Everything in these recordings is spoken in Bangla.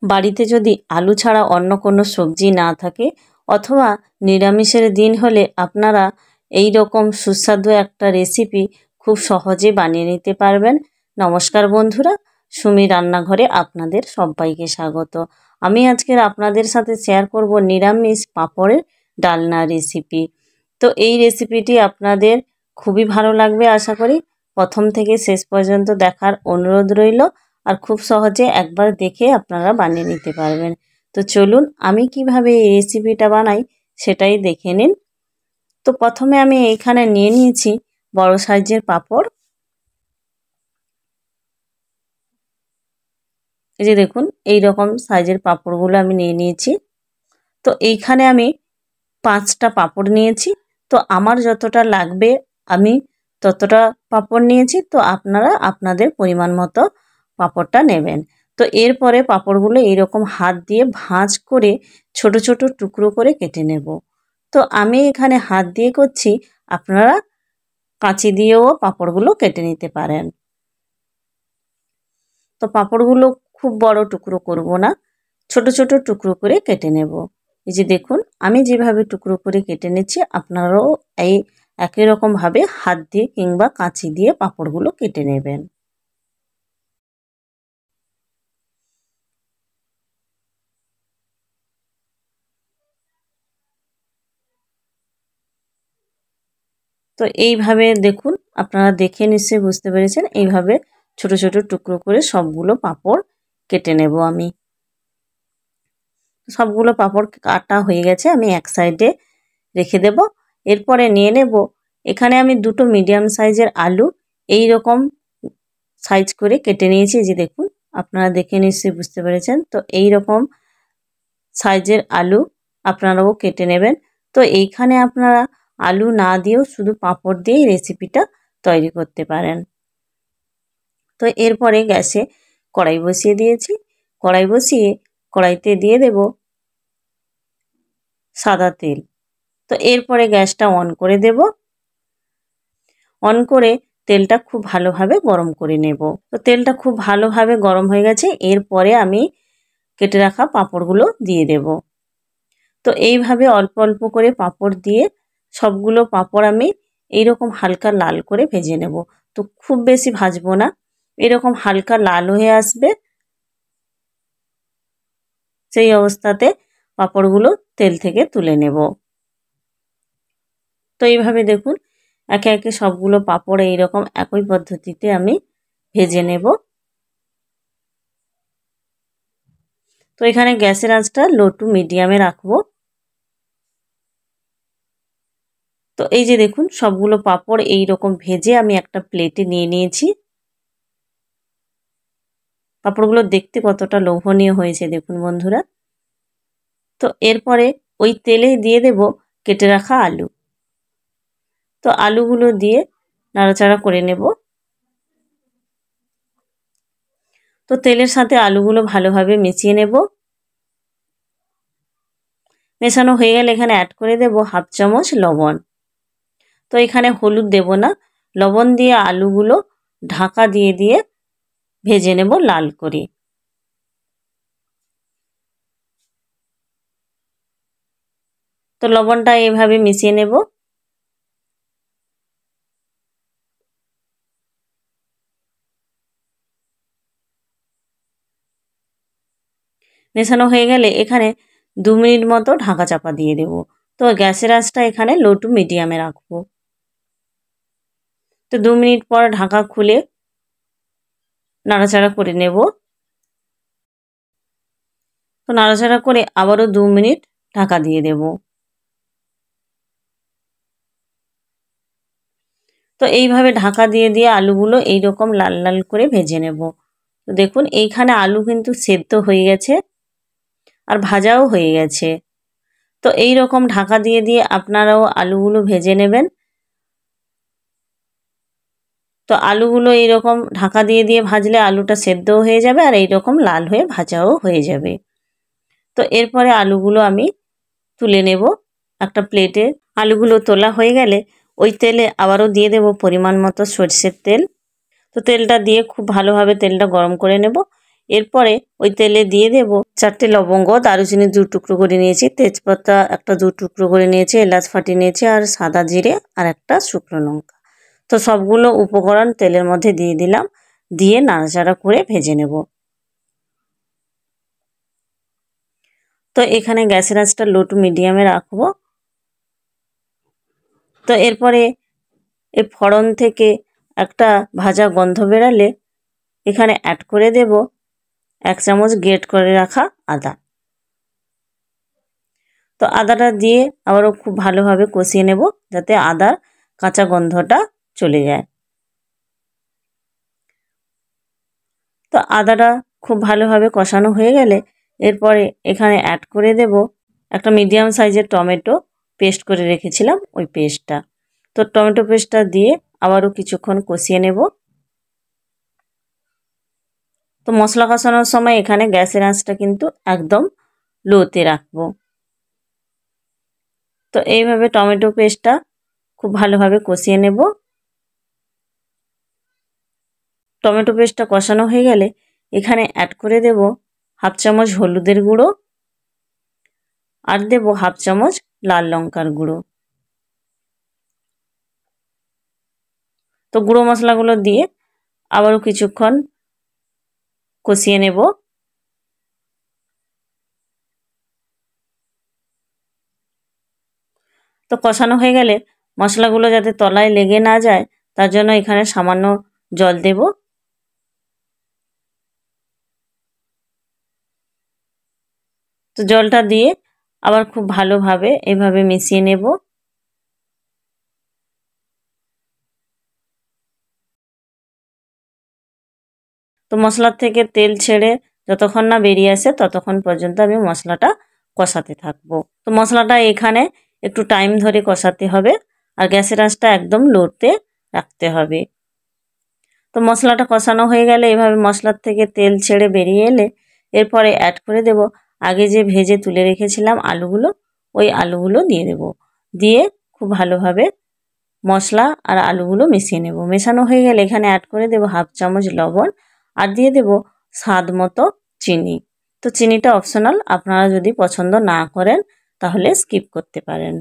বাড়িতে যদি আলু ছাড়া অন্য কোনো সবজি না থাকে অথবা নিরামিষের দিন হলে আপনারা এই রকম সুস্বাদু একটা রেসিপি খুব সহজে বানিয়ে নিতে পারবেন। নমস্কার বন্ধুরা, সুমি রান্নাঘরে আপনাদের সবাইকে স্বাগত। আমি আজকের আপনাদের সাথে শেয়ার করব নিরামিষ পাঁপড়ের ডালনা রেসিপি। তো এই রেসিপিটি আপনাদের খুবই ভালো লাগবে আশা করি। প্রথম থেকে শেষ পর্যন্ত দেখার অনুরোধ রইল। আর খুব সহজে একবার দেখে আপনারা বানিয়ে নিতে পারবেন। তো চলুন আমি কিভাবে এই রেসিপিটা বানাই সেটাই দেখে নিন। তো প্রথমে আমি এখানে নিয়ে নিয়েছি বড় সাইজের পাঁপড়। এই যে দেখুন এই রকম সাইজের পাঁপড়গুলো আমি নিয়ে নিয়েছি। তো এইখানে আমি 5টা পাঁপড় নিয়েছি। তো আমার যতটা লাগবে আমি ততটা পাঁপড় নিয়েছি। তো আপনারা আপনাদের পরিমাণ মতো পাঁপড়টা নেবেন। তো এরপরে পাঁপড়গুলো এইরকম হাত দিয়ে ভাঁজ করে ছোট ছোট টুকরো করে কেটে নেব। তো আমি এখানে হাত দিয়ে করছি, আপনারা কাঁচি দিয়েও পাঁপড়গুলো কেটে নিতে পারেন। তো পাঁপড়গুলো খুব বড় টুকরো করব না, ছোট ছোট টুকরো করে কেটে নেব। এই যে দেখুন আমি যেভাবে টুকরো করে কেটে নিচ্ছি আপনারাও এই একই রকমভাবে হাত দিয়ে কিংবা কাঁচি দিয়ে পাঁপড়গুলো কেটে নেবেন। তো এইভাবে দেখুন, আপনারা দেখে নিশ্চয়ই বুঝতে পেরেছেন। এইভাবে ছোট ছোট টুকরো করে সবগুলো পাঁপড় কেটে নেব আমি। সবগুলো পাঁপড় কাটা হয়ে গেছে, আমি এক সাইডে রেখে দেব। এরপরে নিয়ে নেব এখানে আমি দুটো মিডিয়াম সাইজের আলু এই রকম সাইজ করে কেটে নিয়েছি। যে দেখুন আপনারা দেখে নিশ্চয়ই বুঝতে পেরেছেন। তো এই রকম সাইজের আলু আপনারাও কেটে নেবেন। তো এইখানে আপনারা আলু না দিয়েও শুধু পাঁপড় দিয়েই রেসিপিটা তৈরি করতে পারেন। তো এরপরে গ্যাসে কড়াই বসিয়ে দিয়েছি। কড়াই বসিয়ে কড়াইতে দিয়ে দেব সাদা তেল। তো এরপরে গ্যাসটা অন করে দেব। অন করে তেলটা খুব ভালোভাবে গরম করে নেব। তো তেলটা খুব ভালোভাবে গরম হয়ে গেছে। এরপরে আমি কেটে রাখা পাঁপড়গুলো দিয়ে দেব। তো এইভাবে অল্প অল্প করে পাঁপড় দিয়ে সবগুলো পাঁপড় আমি এইরকম হালকা লাল করে ভেজে নেব। তো খুব বেশি ভাজবো না, এরকম হালকা লাল হয়ে আসবে সেই অবস্থাতে পাঁপড়গুলো তেল থেকে তুলে নেব। তো এইভাবে দেখুন একে একে সবগুলো পাঁপড় এইরকম একই পদ্ধতিতে আমি ভেজে নেব। তো এখানে গ্যাসের আঁচটা লো টু মিডিয়ামে রাখবো। তো এই যে দেখুন সবগুলো পাঁপড় এইরকম ভেজে আমি একটা প্লেটে নিয়ে নিয়েছি। পাঁপড়গুলো দেখতে কতটা লোভনীয় হয়েছে দেখুন বন্ধুরা। তো এরপরে ওই তেলে দিয়ে দেব কেটে রাখা আলু। তো আলুগুলো দিয়ে নাড়াচাড়া করে নেব। তো তেলের সাথে আলুগুলো ভালোভাবে মিশিয়ে নেব। মেশানো হয়ে গেলে এখানে অ্যাড করে দেব হাফ চামচ লবণ। তো এখানে হলুদ দেব না, লবণ দিয়ে আলুগুলো ঢাকা দিয়ে দিয়ে ভেজে নেব লাল করে। তো লবণটা এভাবে মিশিয়ে নেব। মেশানো হয়ে গেলে এখানে 2 মিনিট মতো ঢাকা চাপা দিয়ে দেব। তো গ্যাসের আঁচটা এখানে লো টু মিডিয়ামে রাখবো। তো 2 মিনিট পর ঢাকা খুলে নাড়াচাড়া করে নেব। তো নাড়াচাড়া করে আবারও 2 মিনিট ঢাকা দিয়ে দেব। তো এইভাবে ঢাকা দিয়ে দিয়ে আলুগুলো এইরকম লাল লাল করে ভেজে নেব। তো দেখুন এইখানে আলু কিন্তু সেদ্ধ হয়ে গেছে আর ভাজাও হয়ে গেছে। তো এই রকম ঢাকা দিয়ে দিয়ে আপনারাও আলুগুলো ভেজে নেবেন। তো আলুগুলো এইরকম ঢাকা দিয়ে দিয়ে ভাজলে আলুটা সেদ্ধও হয়ে যাবে আর এইরকম লাল হয়ে ভাজাও হয়ে যাবে। তো এরপরে আলুগুলো আমি তুলে নেব একটা প্লেটে। আলুগুলো তোলা হয়ে গেলে ওই তেলে আবারও দিয়ে দেব পরিমাণ মতো সরষের তেল। তো তেলটা দিয়ে খুব ভালোভাবে তেলটা গরম করে নেব। এরপরে ওই তেলে দিয়ে দেব 4টে লবঙ্গ, দারুচিনি 2 টুকরো করে নিয়েছি, তেজপাতা একটা 2 টুকরো করে নিয়েছি, এলাচ ফাটিয়ে নিয়েছি, আর সাদা জিরে আর একটা শুকনো লঙ্কা। তো সবগুলো উপকরণ তেলের মধ্যে দিয়ে দিলাম, দিয়ে নাড়াচাড়া করে ভেজে নেব। তো এখানে গ্যাসের আঁচটা লো টু মিডিয়ামে রাখবো। তো এরপরে এই ফোড়ন থেকে একটা ভাজা গন্ধ বেরালে এখানে অ্যাড করে দেব 1 চামচ গ্রেট করে রাখা আদা। তো আদাটা দিয়ে আবারও খুব ভালোভাবে কষিয়ে নেব, যাতে আদার কাঁচা গন্ধটা চলে যায়। তো আদাটা খুব ভালোভাবে কষানো হয়ে গেলে এরপরে এখানে অ্যাড করে দেব একটা মিডিয়াম সাইজের টমেটো পেস্ট করে রেখেছিলাম, ওই পেস্টটা। তো টমেটো পেস্টটা দিয়ে আবারও কিছুক্ষণ কষিয়ে নেব। তো মশলা কষানোর সময় এখানে গ্যাসের আঁচটা কিন্তু একদম লোতে রাখবো। তো এইভাবে টমেটো পেস্টটা খুব ভালোভাবে কষিয়ে নেব। টমেটো পেস্টটা কষানো হয়ে গেলে এখানে অ্যাড করে দেব 1/2 চামচ হলুদের গুঁড়ো আর দেব 1/2 চামচ লাল লঙ্কার গুঁড়ো। তো গুঁড়ো মশলাগুলো দিয়ে আবারও কিছুক্ষণ কষিয়ে নেব। তো কষানো হয়ে গেলে মশলাগুলো যাতে তলায় লেগে না যায় তার জন্য এখানে সামান্য জল দেব। তো জলটা দিয়ে আবার খুব ভালোভাবে এভাবে মিশিয়ে নেব। তো মশলার থেকে তেল ছেড়ে যতক্ষণ না বেরিয়ে আসে ততক্ষণ পর্যন্ত আমি মশলাটা কষাতে থাকবো। তো মশলাটা এখানে একটু টাইম ধরে কষাতে হবে, আর গ্যাসের আঁচটা একদম লোতে রাখতে হবে। তো মশলাটা কষানো হয়ে গেলে এভাবে মশলার থেকে তেল ছেড়ে বেরিয়ে এলে এরপরে অ্যাড করে দেব আগে যে ভেজে তুলে রেখেছিলাম আলুগুলো, ওই আলুগুলো দিয়ে দেব। দিয়ে খুব ভালোভাবে মশলা আর আলুগুলো মিশিয়ে নেব। মেশানো হয়ে গেলে এখানে অ্যাড করে দেব 1/2 চামচ লবণ আর দিয়ে দেব স্বাদ মতো চিনি। তো চিনিটা অপশনাল, আপনারা যদি পছন্দ না করেন তাহলে স্কিপ করতে পারেন।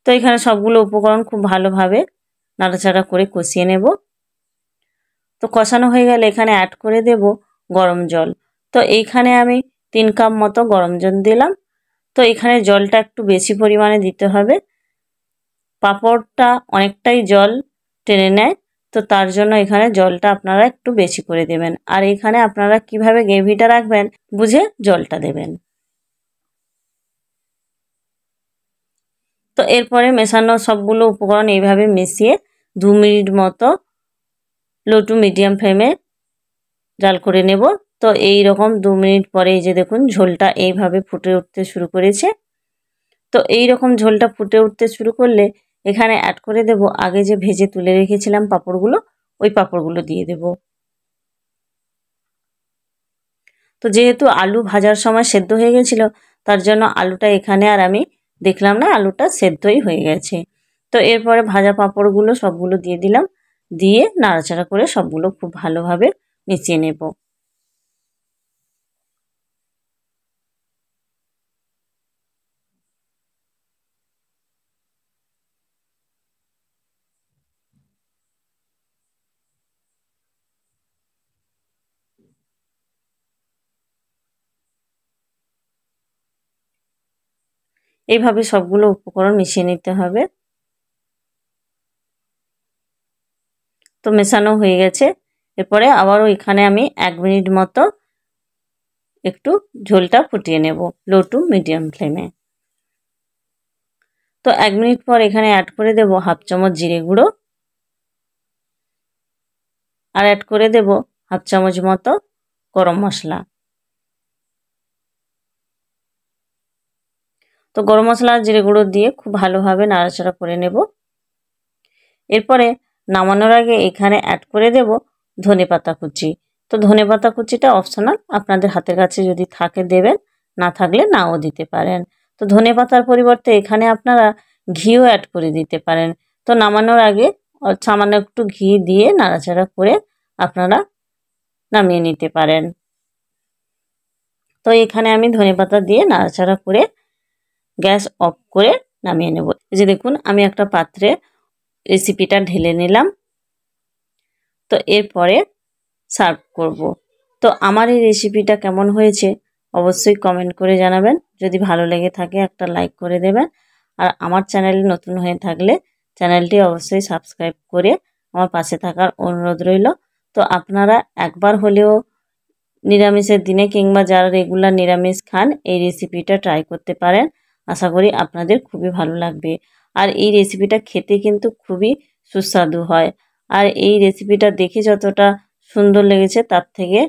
তো এখানে সবগুলো উপকরণ খুব ভালোভাবে নাড়াচাড়া করে কষিয়ে নেব। তো কষানো হয়ে গেলে এখানে অ্যাড করে দেব গরম জল। তো এইখানে আমি 3 কাপ মতো গরম জল দিলাম। তো এখানে জলটা একটু বেশি পরিমাণে দিতে হবে, পাঁপড়টা অনেকটাই জল টেনে নেয়, তো তার জন্য এখানে জলটা আপনারা একটু বেশি করে দেবেন। আর এখানে আপনারা কিভাবে গ্রেভিটা রাখবেন বুঝে জলটা দেবেন। তো এরপরে মেশানো সবগুলো উপকরণ এইভাবে মিশিয়ে 2 মিনিট মতো লো টু মিডিয়াম ফ্লেমে জাল করে নেব। তো এই রকম 2 মিনিট পরে এই যে দেখুন ঝোলটা এইভাবে ফুটে উঠতে শুরু করেছে। তো এই রকম ঝোলটা ফুটে উঠতে শুরু করলে এখানে অ্যাড করে দেব আগে যে ভেজে তুলে রেখেছিলাম পাঁপড়গুলো, ওই পাঁপড়গুলো দিয়ে দেব। তো যেহেতু আলু ভাজার সময় সেদ্ধ হয়ে গেছিল তার জন্য আলুটা এখানে আর আমি দেখলাম না, আলুটা সেদ্ধই হয়ে গেছে। তো এরপরে ভাজা পাঁপড়গুলো সবগুলো দিয়ে দিলাম, দিয়ে নাড়াচাড়া করে সবগুলো খুব ভালোভাবে মিশিয়ে নেব। এইভাবে সবগুলো উপকরণ মিশিয়ে নিতে হবে। তো মেশানো হয়ে গেছে। এরপরে আবারও এখানে আমি 1 মিনিট মতো একটু ঝোলটা ফুটিয়ে নেব লো টু মিডিয়াম ফ্লেমে। তো 1 মিনিট পর এখানে অ্যাড করে দেব 1/2 চামচ জিরে গুঁড়ো আর অ্যাড করে দেব 1/2 চামচ মতো গরম মশলা। তো গরম মশলা আর জিরে গুঁড়ো দিয়ে খুব ভালোভাবে নাড়াচাড়া করে নেব। এরপরে নামানোর আগে এখানে অ্যাড করে দেব ধনেপাতা কুচি। তো ধনেপাতা কুচিটা অপশনাল, আপনাদের হাতের কাছে যদি থাকে দেবেন, না থাকলে নাও দিতে পারেন। তো ধনেপাতার পরিবর্তে এখানে আপনারা ঘিও অ্যাড করে দিতে পারেন। তো নামানোর আগে সামান্য একটু ঘি দিয়ে নাড়াচাড়া করে আপনারা নামিয়ে নিতে পারেন। তো এখানে আমি ধনেপাতা দিয়ে নাড়াচাড়া করে গ্যাস অফ করে নামিয়ে নেব। এই যে দেখুন আমি একটা পাত্রে রেসিপিটা ঢেলে নিলাম। তো এরপরে সার্ভ করব। তো আমার এই রেসিপিটা কেমন হয়েছে অবশ্যই কমেন্ট করে জানাবেন। যদি ভালো লেগে থাকে একটা লাইক করে দেবেন। আর আমার চ্যানেলে নতুন হয়ে থাকলে চ্যানেলটি অবশ্যই সাবস্ক্রাইব করে আমার পাশে থাকার অনুরোধ রইল। তো আপনারা একবার হলেও নিরামিষের দিনে কিংবা যারা রেগুলার নিরামিষ খান এই রেসিপিটা ট্রাই করতে পারেন। আশা করি আপনাদের খুবই ভালো লাগবে। আর এই রেসিপিটা খেতে কিন্তু খুবই সুস্বাদু হয়। আর এই রেসিপিটা দেখে যতটা সুন্দর লেগেছে তার থেকে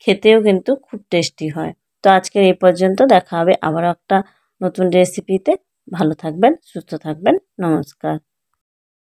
খেতেও কিন্তু খুব টেস্টি হয়। তো আজকের এই পর্যন্ত, দেখা হবে আবারও একটা নতুন রেসিপিতে। ভালো থাকবেন, সুস্থ থাকবেন, নমস্কার।